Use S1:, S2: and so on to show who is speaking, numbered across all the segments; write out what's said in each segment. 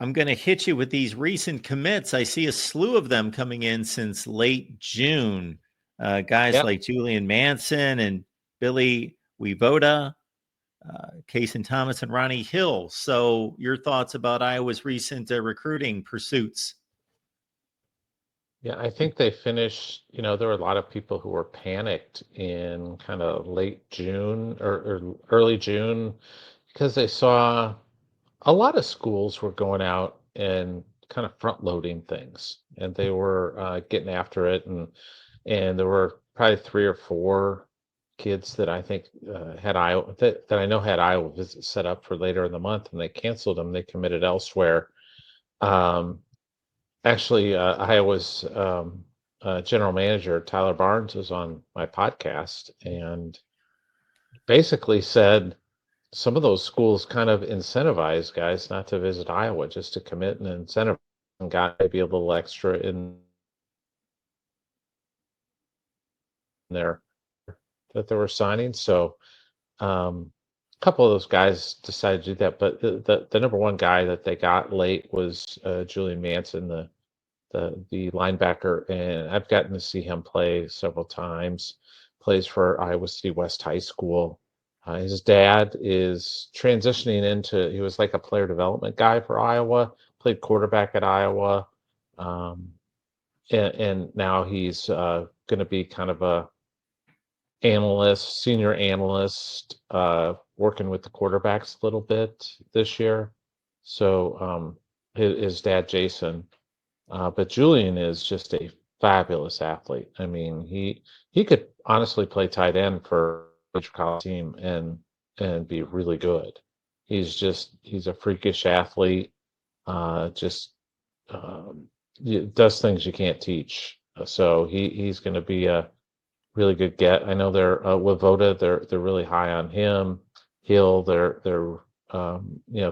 S1: I'm going to hit you with these recent commits. I see a slew of them coming in since late June. Guys like Julian Manson and Billy Wevoda, Kason Thomas, and Ronnie Hill. So, your thoughts about Iowa's recent recruiting pursuits?
S2: Yeah, I think they finished, there were a lot of people who were panicked in kind of late June or early June because they saw a lot of schools were going out and kind of front loading things, and they were getting after it, and there were probably three or four kids that I think had Iowa that I know had Iowa visits set up for later in the month, and they canceled them. They committed elsewhere. Um, Actually, Iowa's general manager Tyler Barnes was on my podcast and basically said some of those schools kind of incentivize guys not to visit Iowa, just to commit and incentive, and got maybe a little extra in there that they were signing. So a couple of those guys decided to do that, but the number one guy that they got late was Julian Manson, the linebacker, and I've gotten to see him play several times. Plays for Iowa City West High School. His dad is transitioning into, he was like a player development guy for Iowa, played quarterback at Iowa, um, and now he's going to be kind of a analyst, senior analyst, working with the quarterbacks a little bit this year. So his dad, Jason, but Julian is just a fabulous athlete. I mean, he could honestly play tight end for a major college team and be really good. He's a freakish athlete. Just does things you can't teach. So he's going to be a really good get. I know they're with Voda. They're really high on him. Hill. They're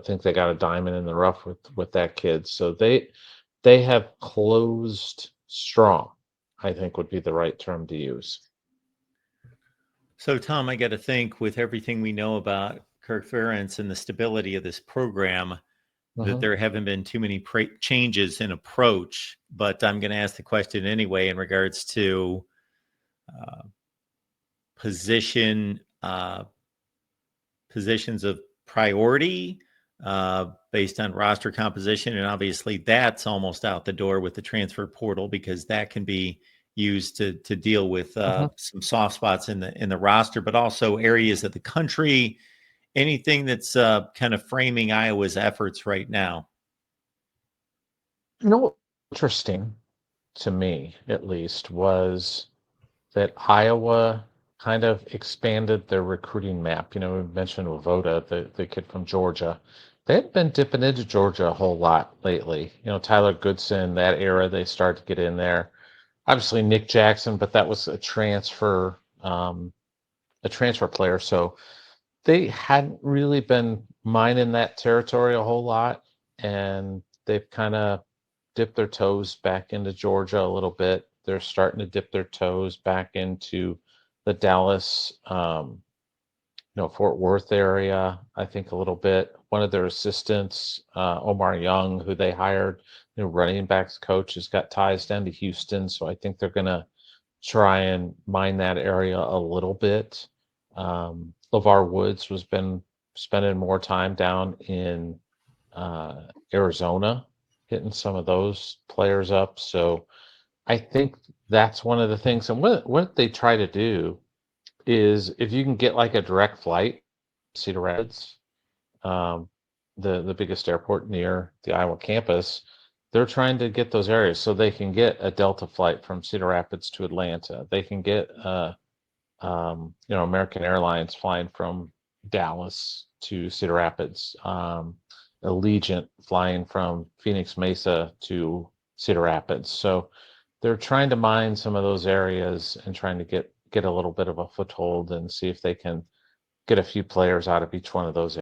S2: think they got a diamond in the rough with that kid. So they have closed strong, I think would be the right term to use.
S1: So, Tom, I got to think, with everything we know about Kirk Ferentz and the stability of this program, that there haven't been too many changes in approach. But I'm going to ask the question anyway in regards to positions of priority based on roster composition, and obviously that's almost out the door with the transfer portal, because that can be used to deal with some soft spots in the roster, but also areas of the country. Anything that's kind of framing Iowa's efforts right now?
S2: Interesting to me, at least, was that Iowa kind of expanded their recruiting map. We mentioned Voda, the kid from Georgia. They hadn't been dipping into Georgia a whole lot lately. Tyler Goodson, that era, they started to get in there. Obviously Nick Jackson, but that was a transfer player. So they hadn't really been mining that territory a whole lot, and they've kind of dipped their toes back into Georgia a little bit. They're starting to dip their toes back into the Dallas, Fort Worth area, I think, a little bit. One of their assistants, Omar Young, who they hired, running backs coach, has got ties down to Houston. So I think they're going to try and mine that area a little bit. LeVar Woods has been spending more time down in Arizona, hitting some of those players up. So I think that's one of the things. And what they try to do is, if you can get like a direct flight, Cedar Rapids, the biggest airport near the Iowa campus, they're trying to get those areas so they can get a Delta flight from Cedar Rapids to Atlanta. They can get American Airlines flying from Dallas to Cedar Rapids, Allegiant flying from Phoenix Mesa to Cedar Rapids. So they're trying to mine some of those areas and trying to get a little bit of a foothold and see if they can get a few players out of each one of those